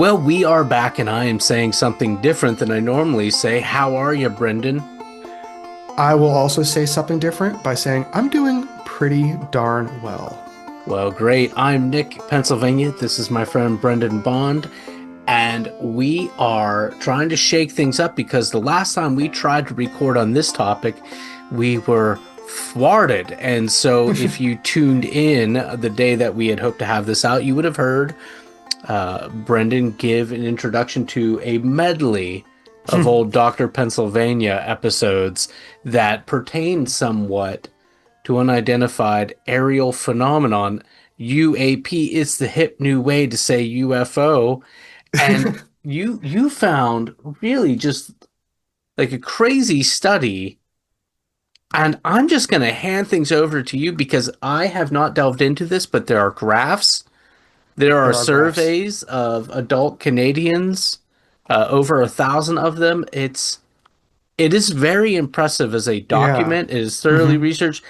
Well, we are back, and I am saying something different than I normally say. How are you, Brendan? I will also say something different by saying I'm doing pretty darn well. Well, great. I'm Nick, Pennsylvania. This is my friend Brendan Bond, and we are trying to shake things up because the last time we tried to record on this topic, we were thwarted. And so, if you tuned in the day that we had hoped to have this out, you would have heard Brendan give an introduction to a medley of old Dr. Pennsylvania episodes that pertain somewhat to unidentified aerial phenomenon. UAP is the hip new way to say UFO. And you found really just like a crazy study. And I'm just going to hand things over to you because I have not delved into this, but there are graphs. There are There are graphs. surveys of adult Canadians, over 1,000 of them. It is very impressive as a Yeah. document. It is thoroughly Mhm. researched.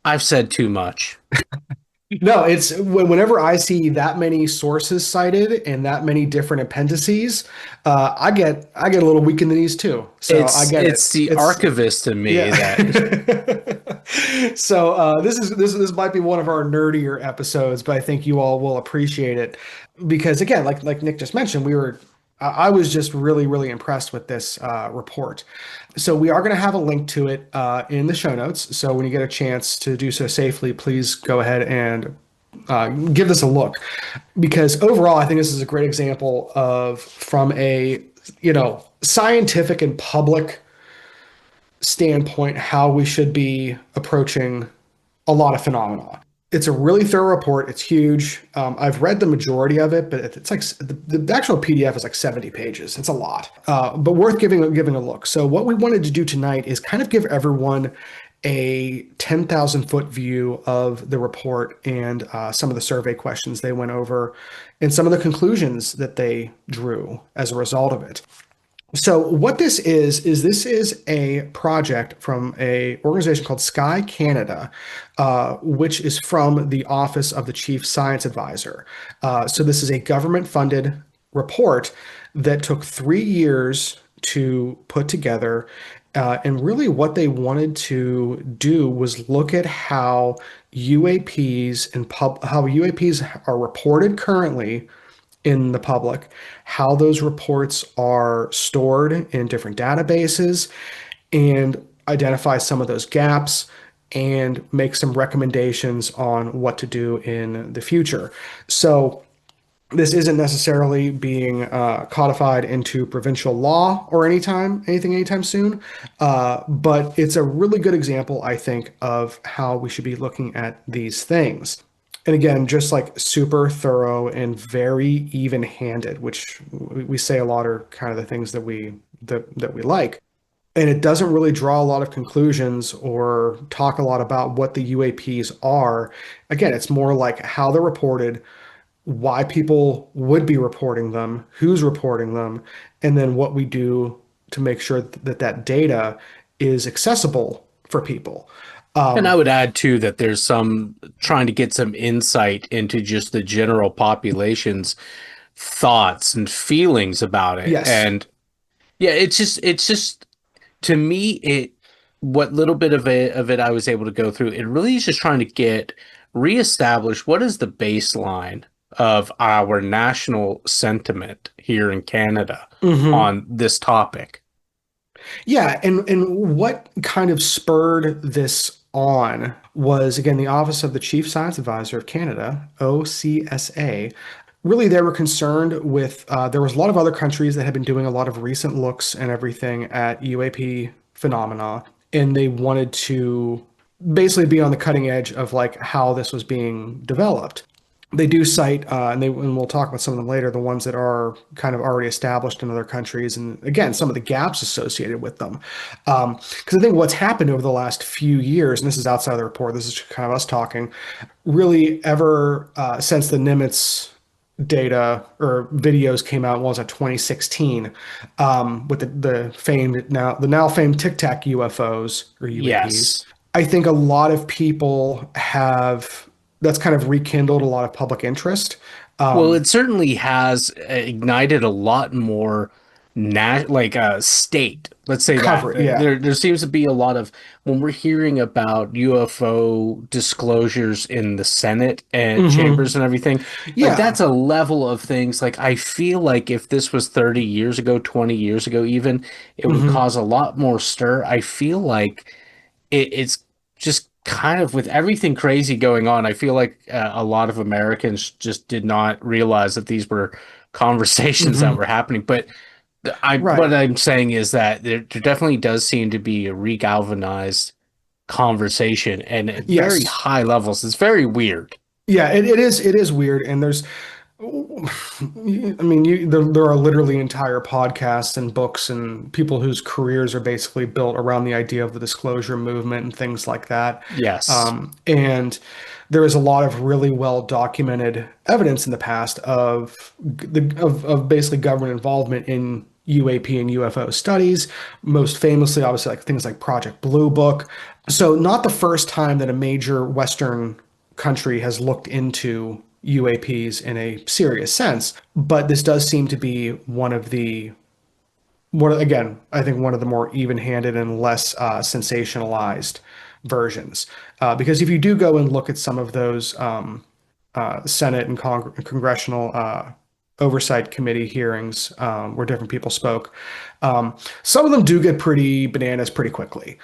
I've said too much. No, it's whenever I see that many sources cited and that many different appendices, I get a little weak in the knees too. So I get it. It's the It's archivist in me yeah. that So this might be one of our nerdier episodes, but I think you all will appreciate it because again, like Nick just mentioned, I was just really impressed with this report. So we are going to have a link to it in the show notes. So when you get a chance to do so safely, please go ahead and give this a look because overall, I think this is a great example of from a scientific and public standpoint how we should be approaching a lot of phenomena. It's a really thorough report. It's huge. I've read the majority of it, but it's like the actual PDF is like 70 pages. It's a lot, but worth giving a look. So what we wanted to do tonight is kind of give everyone a 10,000-foot view of the report and some of the survey questions they went over and some of the conclusions that they drew as a result of it. So what this is a project from a organization called Sky Canada, which is from the Office of the Chief Science Advisor. So this is a government-funded report that took 3 years to put together. And really what they wanted to do was look at how how UAPs are reported currently in the public, how those reports are stored in different databases, and identify some of those gaps and make some recommendations on what to do in the future. So this isn't necessarily being codified into provincial law or anything anytime soon, but it's a really good example, I think, of how we should be looking at these things. And again, just like super thorough and very even-handed, which we say a lot are kind of the things that we like. And it doesn't really draw a lot of conclusions or talk a lot about what the UAPs are. Again, it's more like how they're reported, why people would be reporting them, who's reporting them, and then what we do to make sure that that data is accessible for people. and I Um, would add too that there's some trying to get some insight into just the general population's thoughts and feelings about it. yes. And yeah, it's just to me it what little bit of it I was able to go through, it really is just trying to get reestablish what is the baseline of our national sentiment here in Canada Hmm. on this topic. Yeah, and what kind of spurred this on was again the Office of the Chief Science Advisor of Canada, OCSA. Really, they were concerned with there was a lot of other countries that had been doing a lot of recent looks and everything at UAP phenomena, and they wanted to basically be on the cutting edge of like how this was being developed. They do cite, and we'll talk about some of them later, the ones that are kind of already established in other countries, and again, some of the gaps associated with them. Because I think what's happened over the last few years, and this is outside of the report, this is kind of us talking, really ever since the Nimitz data or videos came out, what was that, 2016, with the now famed Tic Tac UFOs or UAPs. Yes. I think a lot of people have that's kind of rekindled a lot of public interest. Well, it certainly has ignited a lot more state. Let's say that Cover, yeah. there seems to be a lot of when we're hearing about UFO disclosures in the Senate and Hmm. chambers and everything, like Yeah. that's a level of things. Like I feel like if this was 30 years ago, 20 years ago even, it would Hmm. cause a lot more stir. I feel like it's just kind of with everything crazy going on, I feel like a lot of Americans just did not realize that these were conversations that Hmm. were happening. But what Right. I'm saying is that there definitely does seem to be a regalvanized conversation and at very Yes. high levels. It's very weird. Yeah, it is weird, and I mean, there are literally entire podcasts and books and people whose careers are basically built around the idea of the disclosure movement and things like that. Yes. And there is a lot of really well documented evidence in the past of basically government involvement in UAP and UFO studies. Most famously, obviously, like things like Project Blue Book. So, not the first time that a major Western country has looked into UAPs in a serious sense, but this does seem to be again, I think one of the more even-handed and less sensationalized versions. Because if you do go and look at some of those Senate and congressional oversight committee hearings where different people spoke, some of them do get pretty bananas pretty quickly.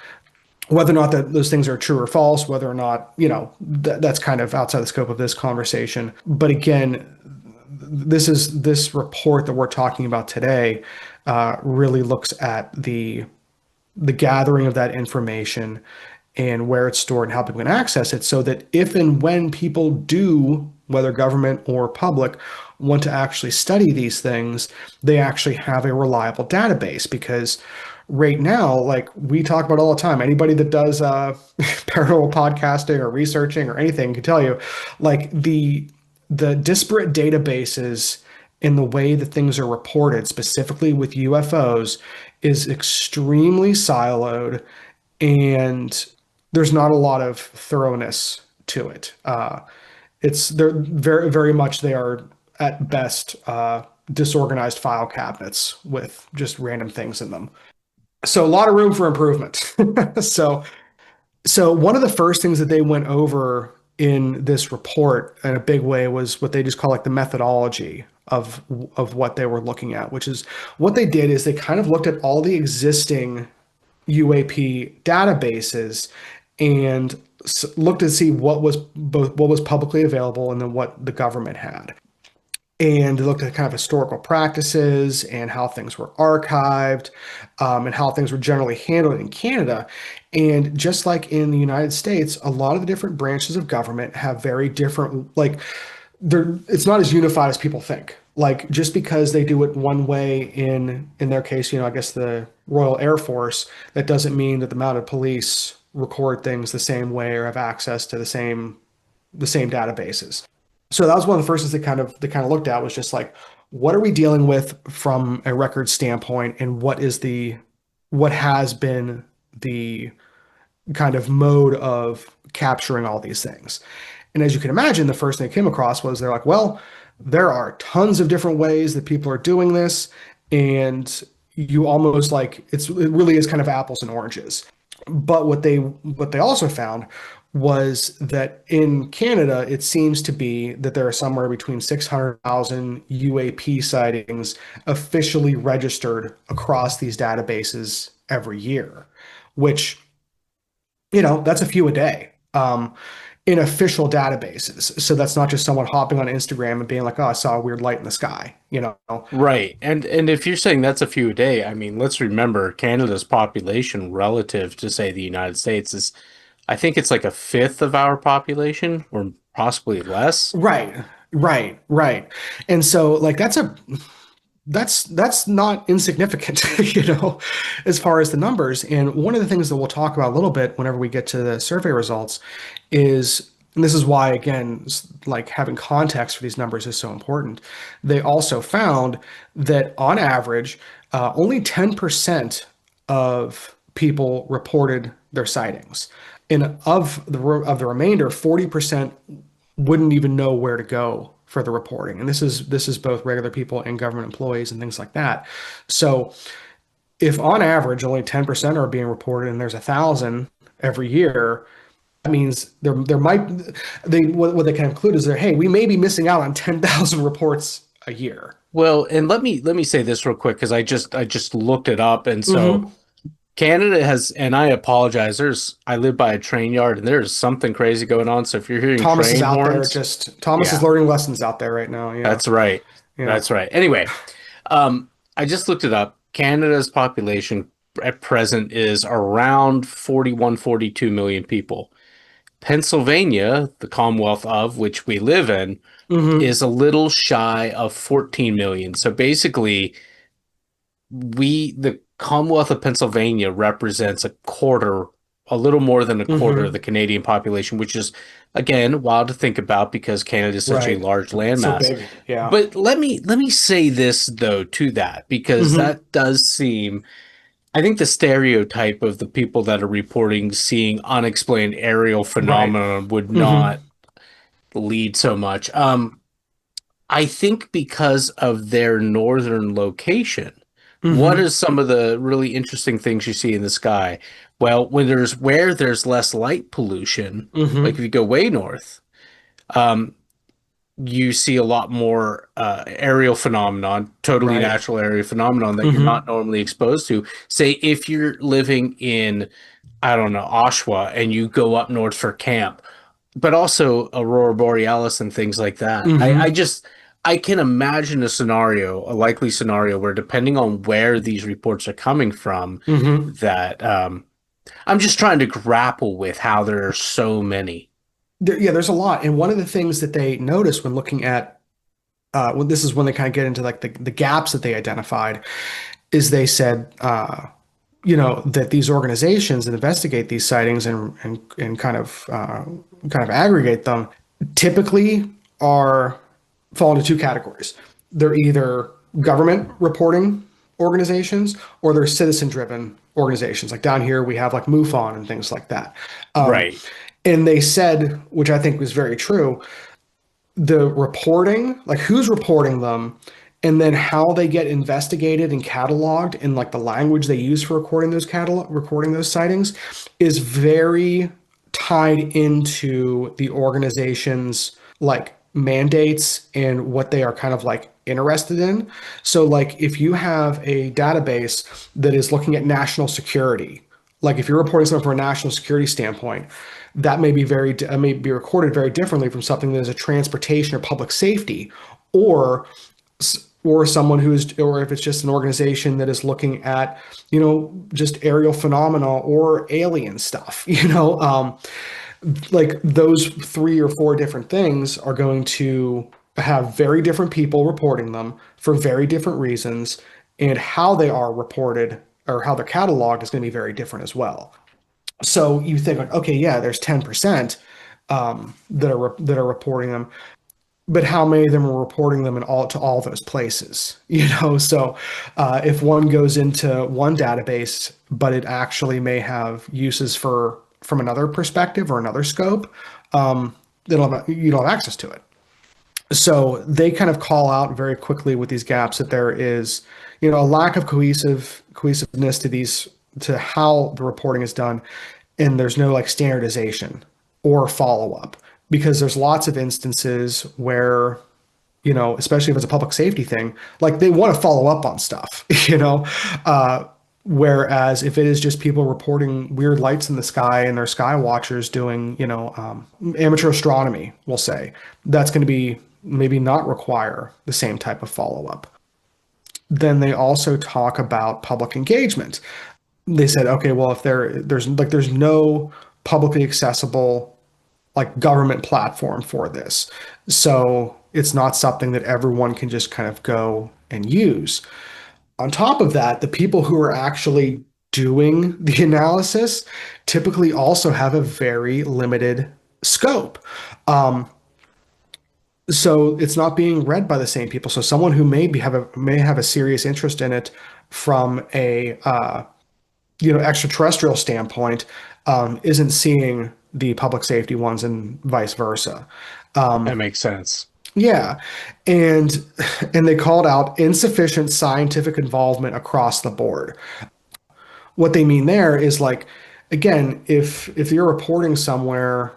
Whether or not that those things are true or false, whether or not, that's kind of outside the scope of this conversation. But again, this report that we're talking about today really looks at the gathering of that information and where it's stored and how people can access it, so that if and when people do, whether government or public, want to actually study these things, they actually have a reliable database. Because right now, like we talk about all the time, anybody that does paranormal podcasting or researching or anything can tell you, like the disparate databases in the way that things are reported, specifically with UFOs, is extremely siloed, and there's not a lot of thoroughness to it. They're very very much, they are at best disorganized file cabinets with just random things in them. So a lot of room for improvement. so so one of the first things that they went over in this report in a big way was what they just call like the methodology of what they were looking at, which is what they did is they kind of looked at all the existing UAP databases and looked to see what was publicly available and then what the government had. And they looked at kind of historical practices and how things were archived, and how things were generally handled in Canada. And just like in the United States, a lot of the different branches of government have very different, like, it's not as unified as people think. Like, just because they do it one way in their case, I guess the Royal Air Force, that doesn't mean that the mounted police record things the same way or have access to the same databases. So that was one of the first things they kind of looked at, was just like, what are we dealing with from a record standpoint, and what has been the kind of mode of capturing all these things. And as you can imagine, the first thing they came across was, they're like, well, there are tons of different ways that people are doing this, and you almost like it really is kind of apples and oranges. But what they also found was that in Canada, it seems to be that there are somewhere between 600,000 UAP sightings officially registered across these databases every year, which, that's a few a day. In official databases. So that's not just someone hopping on Instagram and being like, "Oh, I saw a weird light in the sky." Right. And if you're saying that's a few a day, I mean, let's remember Canada's population relative to say the United States is I think it's like a fifth of our population or possibly less. Right, right, right. And so, like, that's not insignificant, as far as the numbers. And one of the things that we'll talk about a little bit whenever we get to the survey results is, and this is why, again, like having context for these numbers is so important. They also found that on average, only 10% of people reported their sightings. And of the remainder, 40% wouldn't even know where to go for the reporting. And this is both regular people and government employees and things like that. So if on average only 10% are being reported and there's 1,000 every year, that means there might they what they can include is that, hey, we may be missing out on 10,000 reports a year. Well, and let me say this real quick because I just looked it up, and so Hmm. Canada has, and I apologize. I live by a train yard, and there's something crazy going on. So if you're hearing Thomas is train out there horns, just Thomas is yeah, learning lessons out there right now. Yeah. that's right. Yeah. That's right. Anyway, I just looked it up. Canada's population at present is around 41, 42 million people. Pennsylvania, the Commonwealth of which we live in, Hmm. is a little shy of 14 million. So basically, the Commonwealth of Pennsylvania represents a quarter, a little more than a quarter of Hmm. the Canadian population, which is, again, wild to think about because Canada is such a Right. large So landmass. big. Yeah. But let me say this though to that, because Hmm. that does seem, I think the stereotype of the people that are reporting seeing unexplained aerial Right. phenomena would Hmm. not lead so much. I think because of their northern location, what Hmm. are some of the really interesting things you see in the sky? Well, where there's less light pollution, like if Hmm. you go way north, um, you see a lot more aerial phenomenon, totally Right. natural area phenomenon that you're not Hmm. normally exposed to. Say if you're living in, I don't know, Oshawa and you go up north for camp, but also Aurora Borealis and things like that. Hmm. I can imagine a scenario, a likely scenario where depending on where these reports are coming from, Hmm. that I'm just trying to grapple with how there are so many. Yeah, there's a lot. And one of the things that they noticed when looking at well, this is when they kind of get into like the gaps that they identified, is they said, that these organizations that investigate these sightings and kind of aggregate them typically are fall into two categories. They're either government reporting organizations or they're citizen driven organizations. Like down here, we have like MUFON and things like that. Um, Right. and they said, which I think was very true, the reporting, like who's reporting them, and then how they get investigated and cataloged in like the language they use for recording those sightings is very tied into the organization's like mandates and what they are kind of like interested in. So like if you have a database that is looking at national security, like if you're reporting something from a national security standpoint, that may be recorded very differently from something that is a transportation or public safety, or someone or if it's just an organization that is looking at just aerial phenomena or alien stuff. Like those three or four different things are going to have very different people reporting them for very different reasons, and how they are reported or how they're cataloged is going to be very different as well. So you think like, okay, yeah, there's 10% that are reporting them, but how many of them are reporting them in all those places? So if one goes into one database, but it actually may have uses from another perspective or another scope, you don't have access to it. So they kind of call out very quickly with these gaps that there is, a lack of cohesiveness to how the reporting is done, and there's no like standardization or follow up, because there's lots of instances where, especially if it's a public safety thing, like they want to follow up on stuff, uh, whereas if it is just people reporting weird lights in the sky and they're sky watchers doing, amateur astronomy, we'll say, that's going to be maybe not require the same type of follow up. Then they also talk about public engagement. They said, okay, well, if there's no publicly accessible like government platform for this, so it's not something that everyone can just kind of go and use. On top of that, the people who are actually doing the analysis typically also have a very limited scope. Um, so it's not being read by the same people. So someone who may have a serious interest in it from a extraterrestrial standpoint isn't seeing the public safety ones and vice versa. That makes sense. Yeah. And and they called out insufficient scientific involvement across the board. What they mean there is like, again, if you're reporting somewhere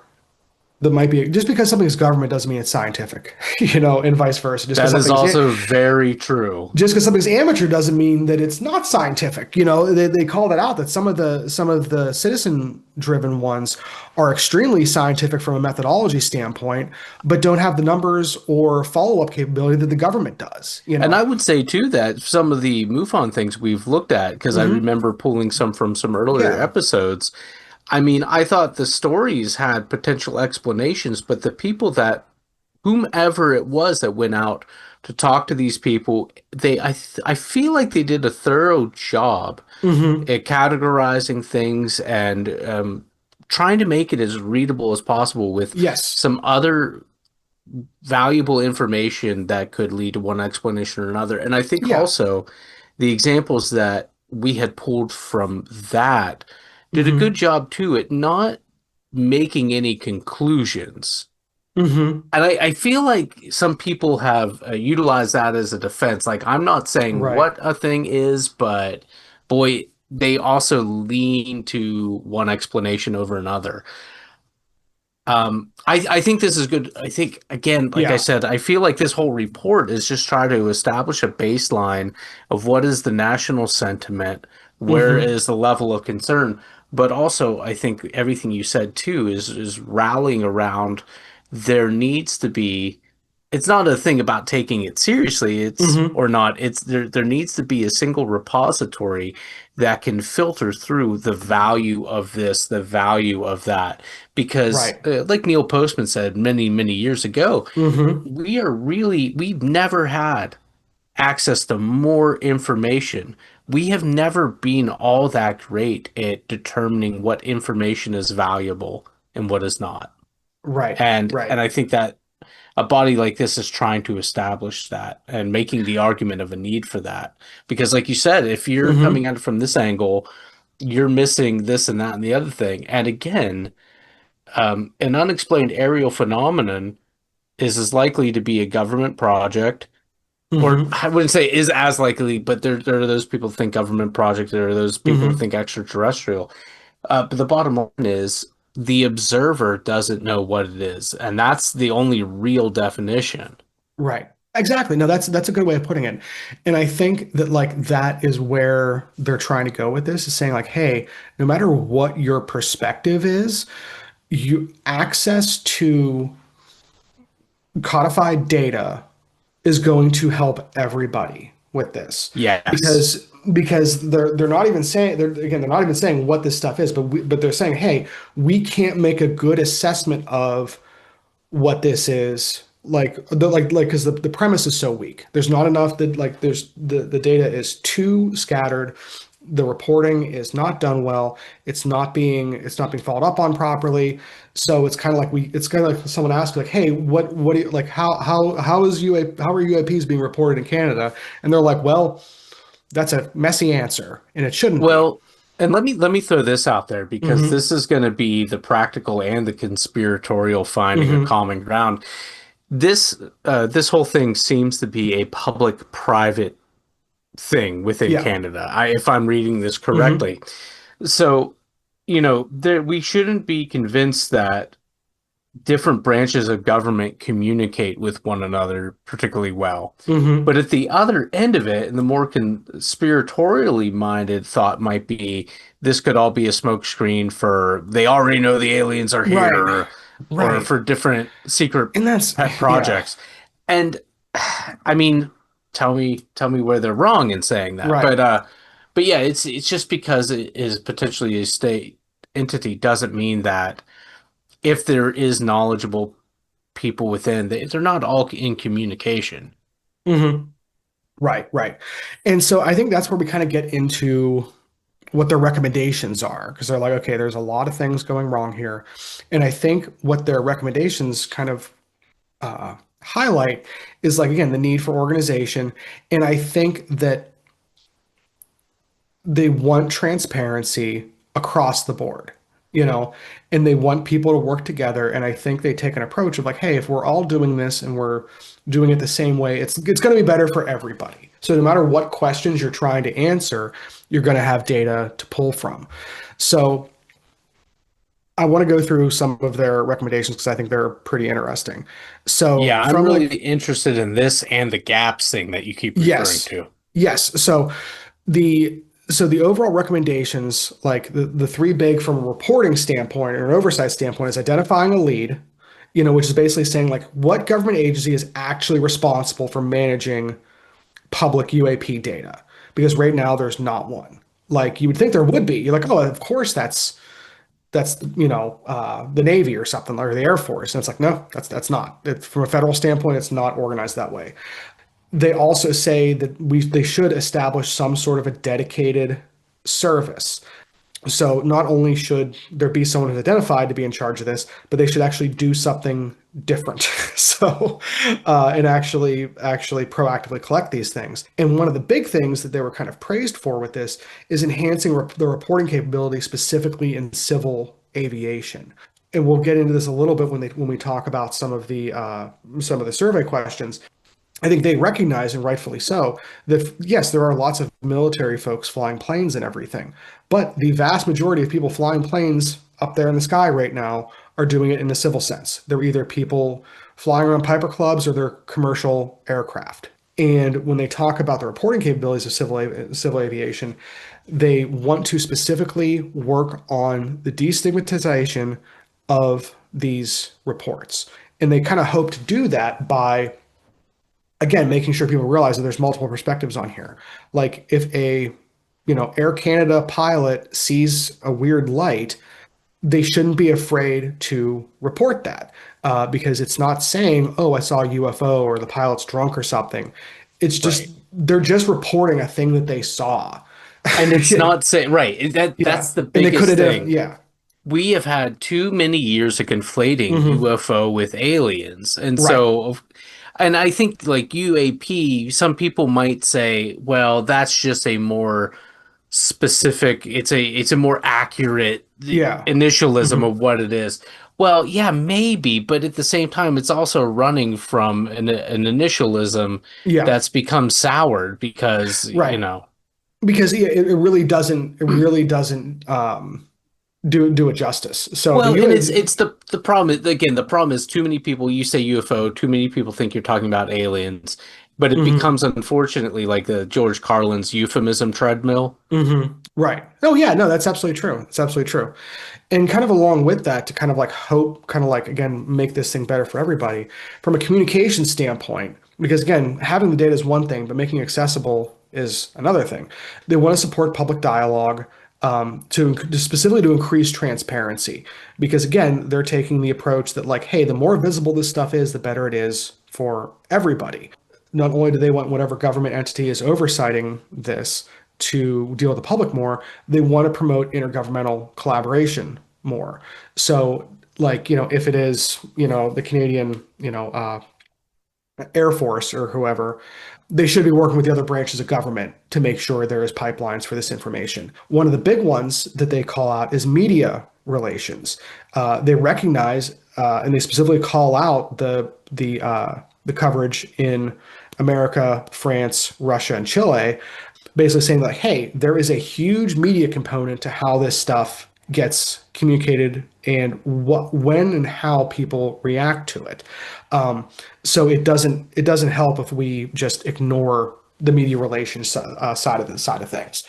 that might be just because something's government doesn't mean it's scientific, and vice versa. That is also very true. Just because something's amateur doesn't mean that it's not scientific. They call that out that some of the citizen driven ones are extremely scientific from a methodology standpoint, but don't have the numbers or follow up capability that the government does. And I would say too that some of the MUFON things we've looked at, because I Hmm. remember pulling some from some earlier Yeah. episodes. I mean, I thought the stories had potential explanations, but the people that, whomever it was that went out to talk to these people, I feel like they did a thorough job Hmm. at categorizing things and trying to make it as readable as possible with Yes. some other valuable information that could lead to one explanation or another. And I think Yeah. also the examples that we had pulled from that did a good Hmm. job too at not making any conclusions. Hmm. And I feel like some people have utilized that as a defense. Like, I'm not saying Right. what a thing is, but boy, they also lean to one explanation over another. I think this is good. I think, again, like I Yeah. said, I feel like this whole report is just trying to establish a baseline of what is the national sentiment, where Hmm. is the level of concern, but also I think everything you said too is rallying around there needs to be, it's not a thing about taking it seriously, it's Hmm. or not, it's there needs to be a single repository that can filter through the value of this, the value of that. Because Right. like Neil Postman said many, many years ago, Hmm. we've never had access to more information. We have never been all that great at determining what information is valuable and what is not. Right. And Right. I think that a body like this is trying to establish that and making the argument of a need for that. Because, like you said, if you're coming Hmm. at it from this angle, you're missing this and that and the other thing. And again, an unexplained aerial phenomenon is as likely to be a government project, or Hmm. I wouldn't say is as likely, but there are those people who think government project, there are those people who Hmm. think extraterrestrial. But the bottom line is the observer doesn't know what it is, and that's the only real definition. Right. Exactly. No, that's a good way of putting it. And I think that like that is where they're trying to go with this is saying like, hey, no matter what your perspective is, you access to codified data is going to help everybody with this Yes. because they're not even saying they're not even saying what this stuff is, but they're saying, hey, we can't make a good assessment of what this is like because the premise is so weak. There's not enough that like there's the data is too scattered. The reporting is not done well. It's not being followed up on properly. So it's kind of like someone asked like, hey, what do you like how is how are UAPs being reported in Canada? And they're like, well, that's a messy answer and it shouldn't be. Well, and let me throw this out there because Hmm. this is going to be the practical and the conspiratorial finding a Hmm. common ground. This whole thing seems to be a public-private thing within Yeah. Canada. If I'm reading this Hmm. correctly. So, we shouldn't be convinced that different branches of government communicate with one another particularly well. Hmm. But at the other end of it, and the more conspiratorially minded thought might be this could all be a smokescreen for they already know the aliens are here, Right. or Right. for different secret And that's pet yeah. projects. And I mean, tell me where they're wrong in saying that. Right. But yeah, it's just because it is potentially a state entity doesn't mean that if there is knowledgeable people within, they're not all in communication. Hmm. Right, right. And so I think that's where we kind of get into what their recommendations are because they're like, okay, there's a lot of things going wrong here. And I think what their recommendations kind of highlight is like, again, the need for organization. And I think that they want transparency across the board. you know, and they want people to work together. And I think they take an approach of like, hey, if we're all doing this and we're doing it the same way, it's going to be better for everybody. So no matter what questions you're trying to answer, you're going to have data to pull from. So I want to go through some of their recommendations because I think they're pretty interesting. So Yeah, I'm from really like, interested in this and the gaps thing that you keep referring yes, to. yes. The the overall recommendations, like the three big from a reporting standpoint or an oversight standpoint, is identifying a lead, which is basically saying like what government agency is actually responsible for managing public UAP data. Because right now there's not one. Like you would think there would be. You're like, oh, of course that's the Navy or something or the Air Force. And it's like, no, that's not. From a federal standpoint, it's not organized that way. They also say that they should establish some sort of a dedicated service. So not only should there be someone who's identified to be in charge of this, but they should actually do something different. So and actually proactively collect these things. And one of the big things that they were kind of praised for with this is enhancing the reporting capability specifically in civil aviation. And we'll get into this a little bit when we talk about some of the survey questions. I think they recognize, and rightfully so, that yes, there are lots of military folks flying planes and everything, but the vast majority of people flying planes up there in the sky right now are doing it in a civil sense. They're either people flying around Piper Clubs or they're commercial aircraft. And when they talk about the reporting capabilities of civil aviation, they want to specifically work on the destigmatization of these reports. And they kind of hope to do that by again, making sure people realize that there's multiple perspectives on here. Like if a, Air Canada pilot sees a weird light, they shouldn't be afraid to report that because it's not saying, oh, I saw a UFO or the pilot's drunk or something. It's just, Right. they're just reporting a thing that they saw. And it's not saying, right. Yeah. That's the And they could biggest have, thing. yeah. We have had too many years of conflating Hmm. UFO with aliens. And Right. so, and I think like UAP, some people might say, well, that's just a more specific, it's a more accurate Yeah. initialism Hmm. of what it is. Well, yeah, maybe, but at the same time, it's also running from an initialism Yeah. that's become soured because, Right. Because yeah, it really doesn't do it justice. So the well, and it's UA, it's the problem again, the problem is too many people you say UFO, too many people think you're talking about aliens, but it mhm, becomes unfortunately like the George Carlin's euphemism treadmill. right. Oh yeah, no, that's absolutely true. It's absolutely true. And kind of along with that, to kind of like hope, kind of like again, make this thing better for everybody from a communication standpoint, because again, having the data is one thing, but making it accessible is another thing. They want to support public dialogue to specifically to increase transparency, because again, they're taking the approach that like, hey, the more visible this stuff is, the better it is for everybody. Not only do they want whatever government entity is oversighting this to deal with the public more, they want to promote intergovernmental collaboration more. So, like, if it is, the Canadian, Air Force or whoever, they should be working with the other branches of government to make sure there is pipelines for this information. One of the big ones that they call out is media relations. They recognize and they specifically call out the coverage in America, France, Russia, and Chile, basically saying like, hey, there is a huge media component to how this stuff gets communicated and what, when, and how people react to it. So it doesn't help if we just ignore the media relations side of things.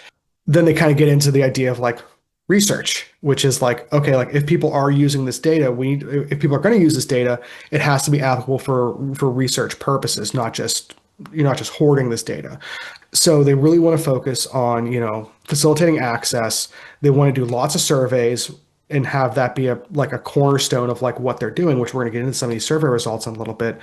Then they kind of get into the idea of like research, which is like, okay, like if people are using this data, if people are going to use this data, it has to be applicable for research purposes, not just you're not just hoarding this data. So they really want to focus on, facilitating access. They want to do lots of surveys and have that be a cornerstone of like what they're doing, which we're going to get into some of these survey results in a little bit.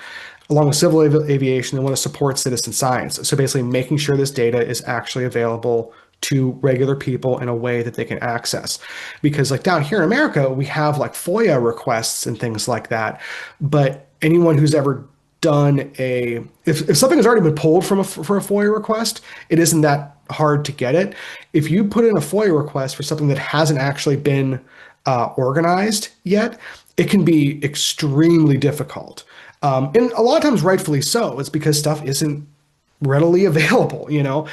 Along with civil aviation, they want to support citizen science. So basically making sure this data is actually available to regular people in a way that they can access. Because like down here in America, we have like FOIA requests and things like that. But anyone who's ever done if something has already been pulled for a FOIA request, it isn't that hard to get it. If you put in a FOIA request for something that hasn't actually been organized yet, it can be extremely difficult. And a lot of times, rightfully so. It's because stuff isn't readily available, you know.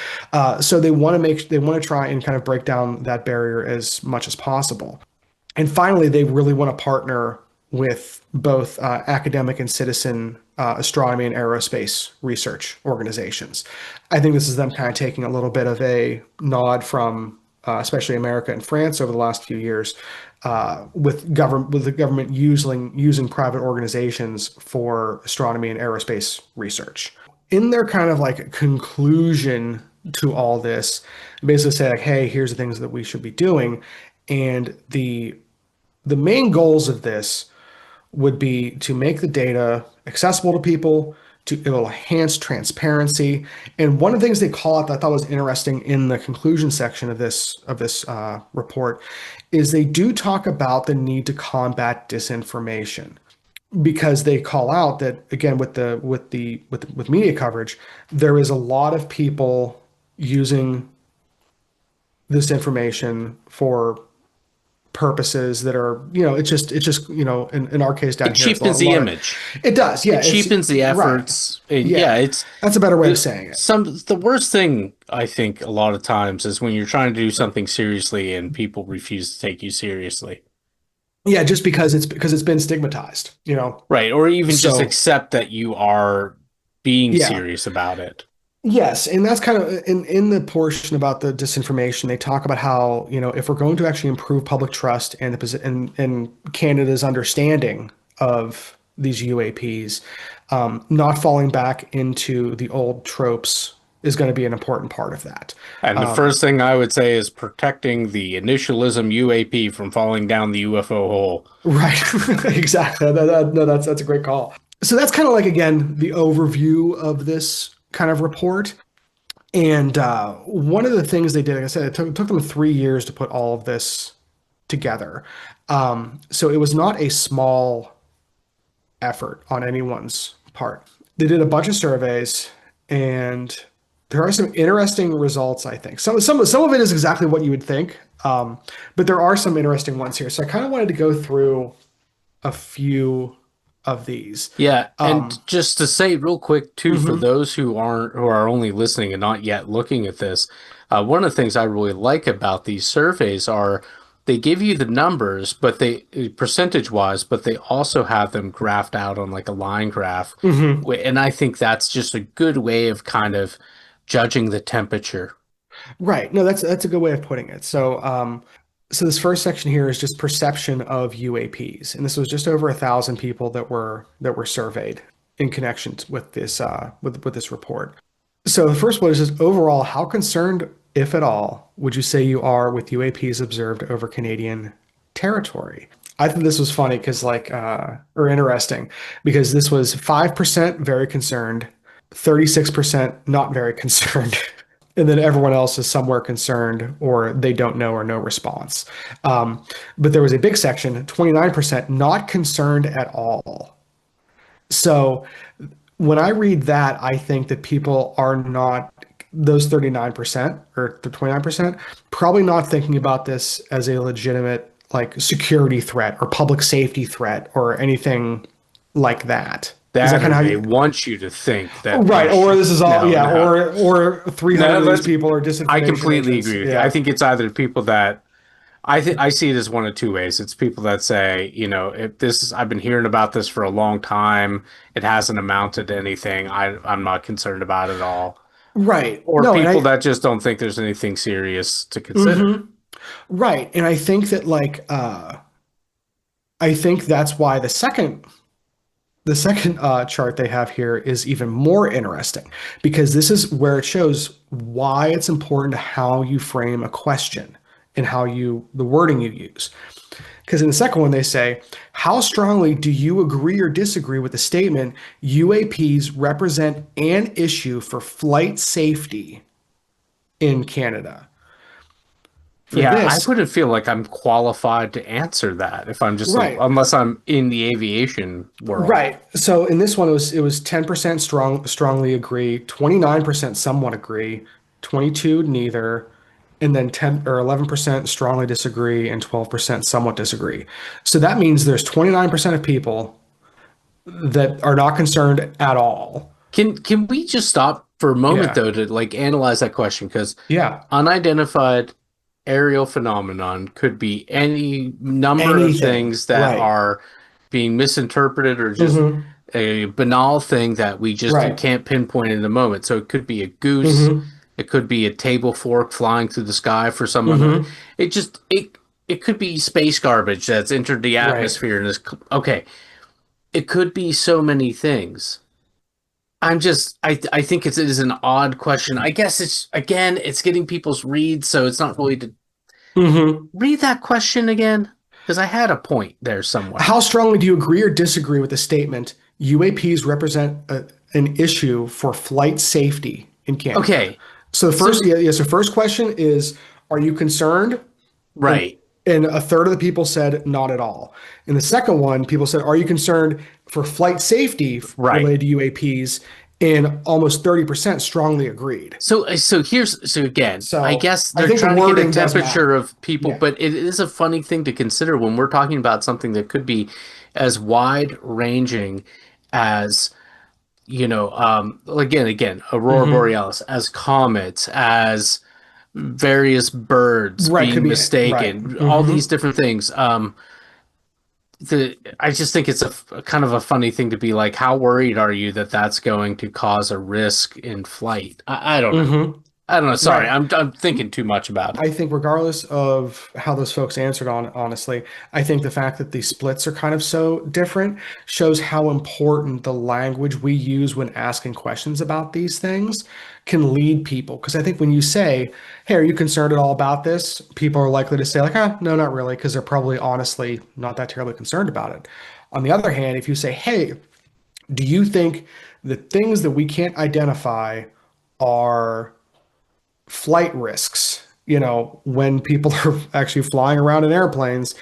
So they want to try and kind of break down that barrier as much as possible. And finally, they really want to partner with both academic and citizen astronomy and aerospace research organizations. I think this is them kind of taking a little bit of a nod from especially America and France over the last few years, with the government using private organizations for astronomy and aerospace research. In their kind of like conclusion to all this, basically say like, hey, here's the things that we should be doing, and the main goals of this would be to make the data accessible to people, to it will enhance transparency. And one of the things they call out that I thought was interesting in the conclusion section of this report is they do talk about the need to combat disinformation, because they call out that again with media coverage, there is a lot of people using this information for purposes that are, it's just in our case down It here, it's cheapens a the lot of image. it does, yeah, It it's cheapens the right, efforts. And yeah, yeah, it's that's a better way of saying it. the worst thing I think a lot of times is when you're trying to do something seriously and people refuse to take you seriously. Yeah, just because it's been stigmatized, Right. Or even just so accept that you are being yeah. serious about it. Yes, and that's kind of in the portion about the disinformation. They talk about how, if we're going to actually improve public trust and and Canada's understanding of these UAPs, not falling back into the old tropes is going to be an important part of that. And the first thing I would say is protecting the initialism UAP from falling down the UFO hole. Right, exactly. No, that's a great call. So that's kind of like again the overview of this kind of report. And one of the things they did, like I said, it took them 3 years to put all of this together. So it was not a small effort on anyone's part. They did a bunch of surveys, and there are some interesting results, I think. Some of it is exactly what you would think, but there are some interesting ones here. So I kind of wanted to go through a few of these. Yeah, and just to say real quick too, for Mhm. those who are only listening and not yet looking at this, one of the things I really like about these surveys are they give you the numbers, but they percentage wise, but they also have them graphed out on like a line graph, Mhm. and I think that's just a good way of kind of judging the temperature. Right. No, that's a good way of putting it. So this first section here is just perception of UAPs, and this was just over 1,000 people that were surveyed in connection with this with this report. So the first one is just overall, how concerned, if at all, would you say you are with UAPs observed over Canadian territory? I think this was funny because or interesting, because this was 5% very concerned, 36% not very concerned. And then everyone else is somewhere concerned or they don't know or no response. But there was a big section, 29% not concerned at all. So when I read that, I think that people are not, those 39% or the 29%, probably not thinking about this as a legitimate like security threat or public safety threat or anything like that. Is that That kind or of how they you? want you to think that Right, they or should. this is all, No, yeah, no. or 300 No, of these that's people are I disinformation completely agents. agree with you. I Yeah. think it's either people that I see it as one of two ways. It's people that say, if this is I've been hearing about this for a long time, it hasn't amounted to anything. I'm not concerned about it at all. Right. Or No, and people that just don't think there's anything serious to consider. mhm. Right. And I think that I think that's why the second chart they have here is even more interesting, because this is where it shows why it's important how you frame a question and the wording you use. Because in the second one, they say, how strongly do you agree or disagree with the statement UAPs represent an issue for flight safety in Canada? For Yeah, I this, wouldn't feel like I'm qualified to answer that if I'm just right. unless I'm in the aviation world. Right. So in this one, it was 10% strongly agree, 29% somewhat agree, 22 neither, and then 10 or 11% strongly disagree, and 12% somewhat disagree. So that means there's 29% of people that are not concerned at all. Can we just stop for a moment Yeah. though to like analyze that question? Because Yeah. unidentified aerial phenomenon could be any number of Anything. things that Right. are being misinterpreted or just Hmm. a banal thing that we just Right. can't pinpoint in the moment. So it could be a goose, Hmm. it could be a table fork flying through the sky for someone. Hmm. It could be space garbage that's entered the Right. atmosphere and is okay. It could be so many things. I think it is an odd question. I guess it's again it's getting people's reads, so it's not really to Hmm. read that question again because I had a point there somewhere. How strongly do you agree or disagree with the statement UAPs represent an issue for flight safety in Canada? Okay, So the so first, yeah, yeah, so first question is, are you concerned? And right, and a third of the people said not at all. And the second one, people said, are you concerned for flight safety right. related to UAPs? And almost 30% strongly agreed. So again, I So guess I they're think the trying to get a wording does temperature matter. of people, Yeah. but it is a funny thing to consider when we're talking about something that could be as wide ranging as again, aurora Hmm. borealis, as comets, as various birds Right. Could being be right. mistaken, all Hmm. these different things. I just think it's a kind of a funny thing to be like, how worried are you that that's going to cause a risk in flight? I don't know. Hmm. I don't know. Sorry, Right. I'm thinking too much about it. I think regardless of how those folks answered on honestly, I think the fact that these splits are kind of so different shows how important the language we use when asking questions about these things can lead people. Because I think when you say, "Hey, are you concerned at all about this?" people are likely to say like, "Ah, no, not really," because they're probably honestly not that terribly concerned about it. On the other hand, if you say, "Hey, do you think the things that we can't identify are flight risks, when people are actually flying around in airplanes,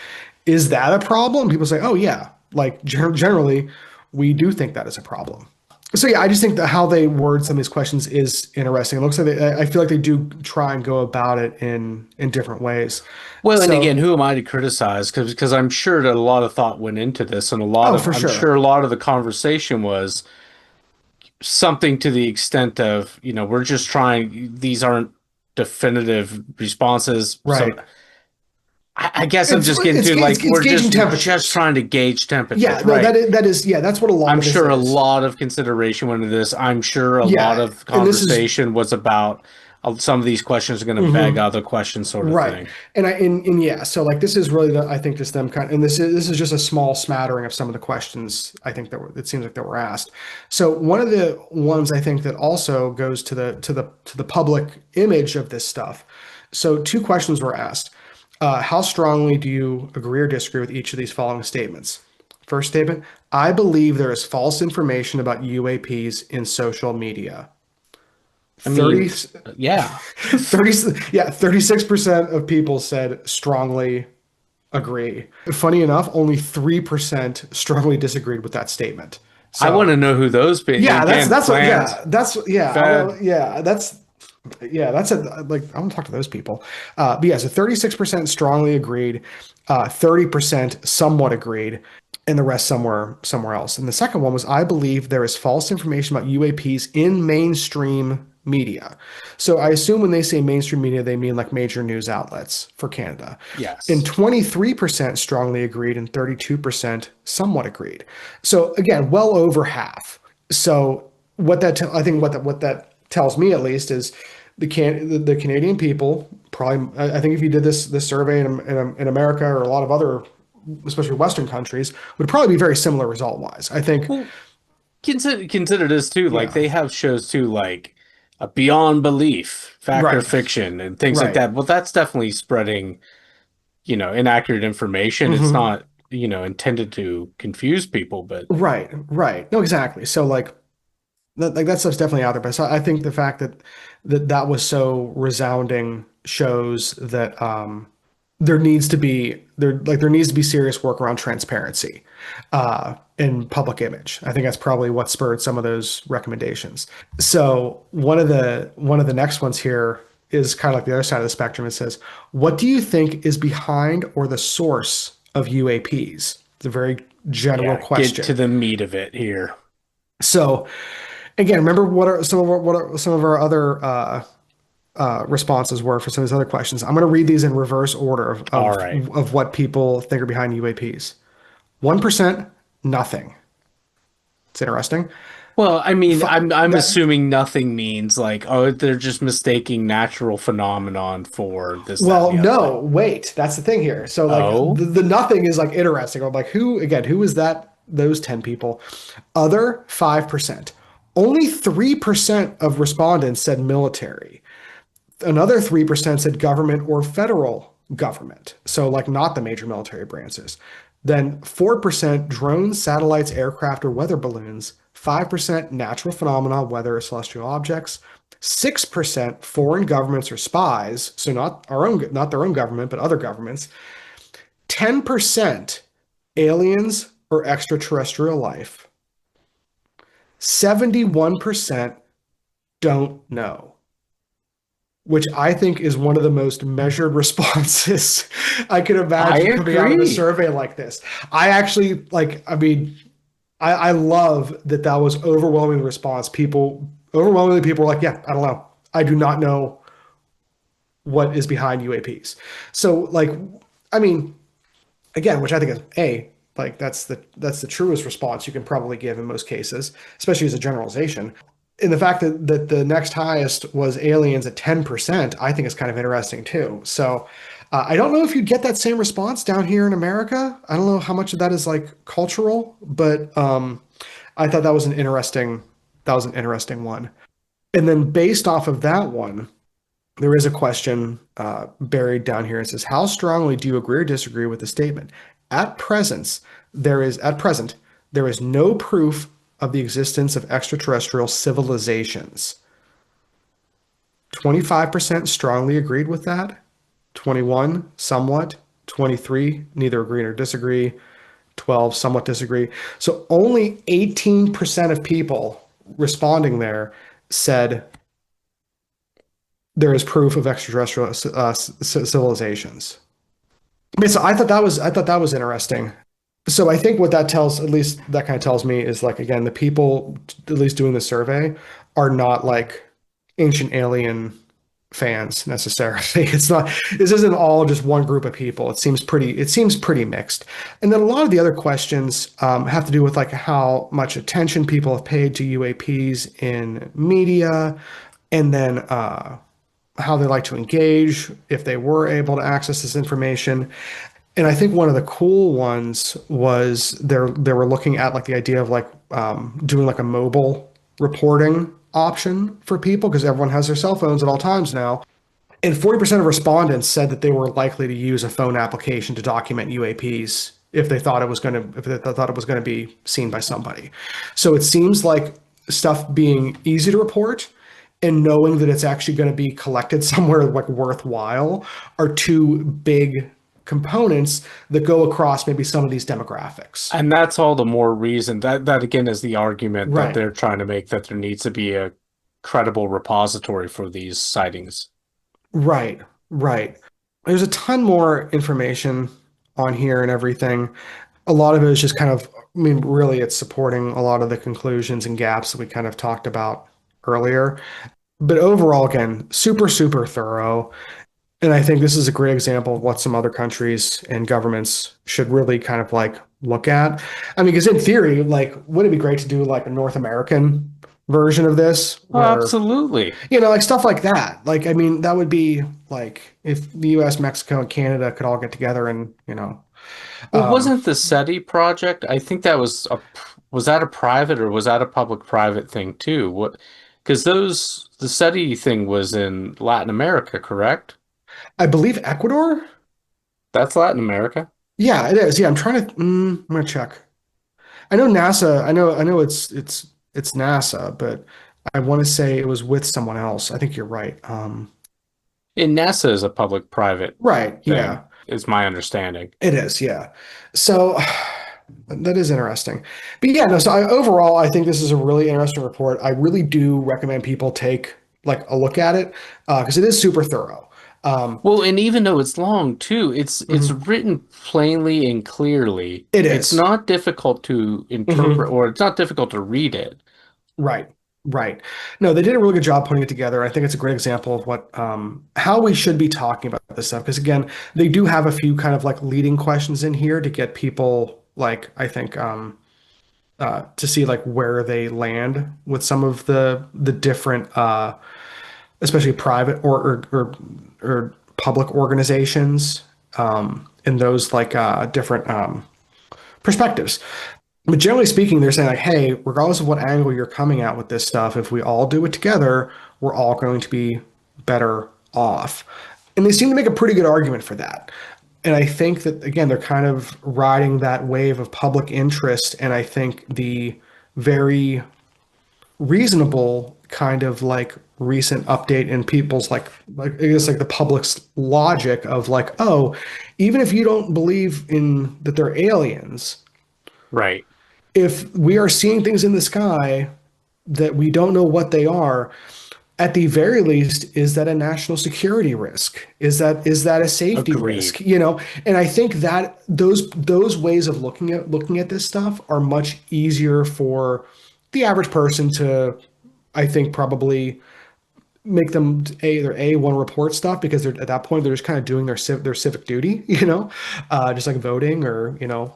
is that a problem?" People say, "Oh yeah, like generally, we do think that is a problem." So yeah, I just think that how they word some of these questions is interesting. It looks like I feel like they do try and go about it in different ways. Well, and So, again, who am I to criticize? Because I'm sure that a lot of thought went into this, and oh, for I'm sure. sure a lot of the conversation was something to the extent of, we're just trying, these aren't definitive responses. So Right. I guess I'm just getting to like, It's gauging we're just temperatures. trying to gauge Yeah, temperatures, no, right? that is yeah, that's what a lot I'm of this sure a is. lot of consideration went into this. I'm sure a lot Yeah, of and this is conversation was about some of these questions are going to beg mhm. other questions, sort of Right. thing. And yeah, so like this is really I think just them and this is just a small smattering of some of the questions I think it seems like that were asked. So one of the ones I think that also goes to the public image of this stuff. So two questions were asked. How strongly do you agree or disagree with each of these following statements? First statement, I believe there is false information about UAPs in social media. I 30, mean, yeah. 30, yeah, 36% of people said strongly agree. Funny enough, only 3% strongly disagreed with that statement. I want So, to know who those be. yeah, Again, planned, that's yeah, I fed. want yeah, that's a like I want to talk to those people. But yeah, so 36% strongly agreed, 30% somewhat agreed, and the rest somewhere else. And the second one was I believe there is false information about UAPs in mainstream media. So I assume when they say mainstream media, they mean like major news outlets for Canada. And Yes. 23% strongly agreed and 32% somewhat agreed. So again, well over half. So I think what that tells me at least is the Canadian people probably I think if you did this survey in America or a lot of other especially Western countries would probably be very similar result wise. I think Well, consider this too. Like yeah. they have shows too, like a Beyond Belief, Fact or Right. Fiction, and things like Right. that. Well, that's definitely spreading, inaccurate information. It's Hmm. not, intended to confuse people, but Right. Right. No, exactly. So that stuff's definitely out there. But so I think the fact that was so resounding shows that there needs to be serious work around transparency in public image. I think that's probably what spurred some of those recommendations. So one of the next ones here. is kind of like the other side of the spectrum. It says, what do you think is behind or the source of UAPs? It's a very general Yeah, get to question. the meat of it here. So again, remember what are some of our other responses were for some of these other questions. I'm going to read these in reverse order All right. of what people think are behind UAPs. 1%, nothing. It's interesting. Well, I mean, F- I'm that assuming nothing means like, oh, they're just mistaking natural phenomenon for this, that, and Well, the other no, thing. wait, that's the thing here. So like Oh, the nothing is like interesting. I'm like, who is that? Those 10 people. Other 5%. Only 3% of respondents said military. Another 3% said government or federal government. So like not the major military branches. Then 4% drones, satellites, aircraft, or weather balloons. 5% natural phenomena, weather or celestial objects. 6% foreign governments or spies, so not their own government, but other governments. 10% aliens or extraterrestrial life. 71% don't know, which I think is one of the most measured responses I could I imagine coming out of a agree. survey like this. I actually like, I mean, I love that that was overwhelming response. Overwhelmingly, people were like, yeah, I don't know. I do not know what is behind UAPs. So, like, I mean, again, which I think is like that's the truest response you can probably give in most cases, especially as a generalization. And the fact that the next highest was aliens at 10%, I think is kind of interesting too. So I don't know if you'd get that same response down here in America. I don't know how much of that is like cultural, but I thought that was an interesting one. And then based off of that one, there is a question buried down here. It says, "How strongly do you agree or disagree with the statement? At present, there is no proof of the existence of extraterrestrial civilizations." 25% strongly agreed with that. 21 somewhat. 23 neither agree nor disagree. 12 somewhat disagree. So only 18% of people responding there said there is proof of extraterrestrial civilizations. I mean, so I thought that was interesting. So I think what that tells, at least that kind of tells me, is like again, the people at least doing the survey are not like ancient alien fans necessarily. It's not. This isn't all just one group of people. It seems pretty mixed. And then a lot of the other questions have to do with like how much attention people have paid to UAPs in media, and then how they like to engage if they were able to access this information. And I think one of the cool ones was they were looking at like the idea of like doing like a mobile reporting option for people because everyone has their cell phones at all times now. And 40% of respondents said that they were likely to use a phone application to document UAPs if they thought it was going to be seen by somebody. So it seems like stuff being easy to report and knowing that it's actually going to be collected somewhere like worthwhile are two big components that go across maybe some of these demographics. And that's all the more reason that again is the argument that Right. they're trying to make that there needs to be a credible repository for these sightings. Right. Right. There's a ton more information on here and everything. A lot of it is just kind of, I mean, really, it's supporting a lot of the conclusions and gaps that we kind of talked about earlier. But overall, again, super, super thorough. And I think this is a great example of what some other countries and governments should really kind of like look at. I mean, because in theory, like, wouldn't it be great to do like a North American version of this Oh, where, absolutely. like stuff like that? Like, I mean, that would be like if the US, Mexico, and Canada could all get together and, Well, um, wasn't the SETI project? I think that was that a private or was that a public-private thing too? What? Because the SETI thing was in Latin America, correct? I believe Ecuador. That's Latin America. Yeah, it is. Yeah, I'm gonna check. I know NASA. I know it's NASA, but I want to say it was with someone else. I think you're right. And NASA is a public-private Right. thing, Yeah, is my understanding. it is. Yeah. So that is interesting. But yeah, no. So overall, I think this is a really interesting report. I really do recommend people take like a look at it because it is super thorough. Um, Well, and even though it's long too, it's mhm. written plainly and clearly. It It's is. not difficult to interpret, Mhm. or it's not difficult to read it. Right. Right. No, they did a really good job putting it together. I think it's a great example of what how we should be talking about this stuff. Because again, they do have a few kind of like leading questions in here to get people like I think to see like where they land with some of the different especially private or public organizations and those like different perspectives. But generally speaking, they're saying like, hey, regardless of what angle you're coming at with this stuff, if we all do it together, we're all going to be better off. And they seem to make a pretty good argument for that. And I think that again, they're kind of riding that wave of public interest, and I think the very reasonable kind of like recent update in people's like I guess like the public's logic of like, oh, even if you don't believe in that they're aliens, Right. if we are seeing things in the sky that we don't know what they are, at the very least, is that a national security risk? Is that a safety risk? Agreed. You know, and I think that those ways of looking at this stuff are much easier for the average person to, I think, probably make them either a want to report stuff because they're at that point they're just kind of doing their civic duty, you know, just like voting or you know,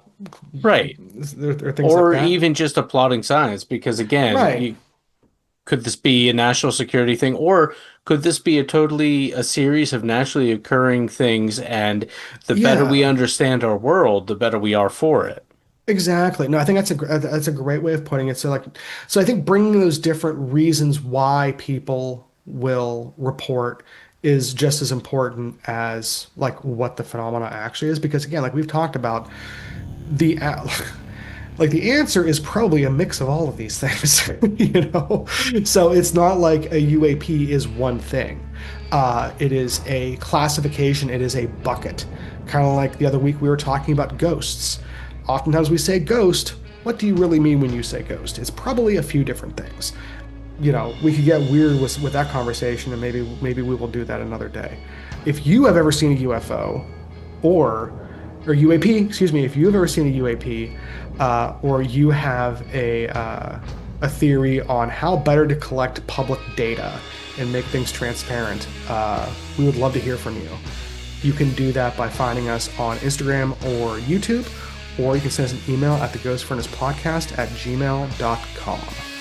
Right. or things like Or that. even just applauding science, because again, Right. could this be a national security thing, or could this be a series of naturally occurring things, and the better we Yeah. understand our world, the better we are for it. Exactly. No, I think that's a great way of putting it. So like, so I think bringing those different reasons why people will report is just as important as like what the phenomena actually is. Because again, like we've talked about, the like the answer is probably a mix of all of these things, you know? So it's not like a UAP is one thing. It is a classification, it is a bucket. Kind of like the other week we were talking about ghosts. Oftentimes we say ghost. What do you really mean when you say ghost? It's probably a few different things. You know, we could get weird with that conversation, and maybe we will do that another day. If you have ever seen a UFO, or UAP, excuse me, if you've ever seen a UAP, or you have a theory on how better to collect public data and make things transparent, we would love to hear from you. You can do that by finding us on Instagram or YouTube, or you can send us an email at theghostfurnacepodcast@gmail.com.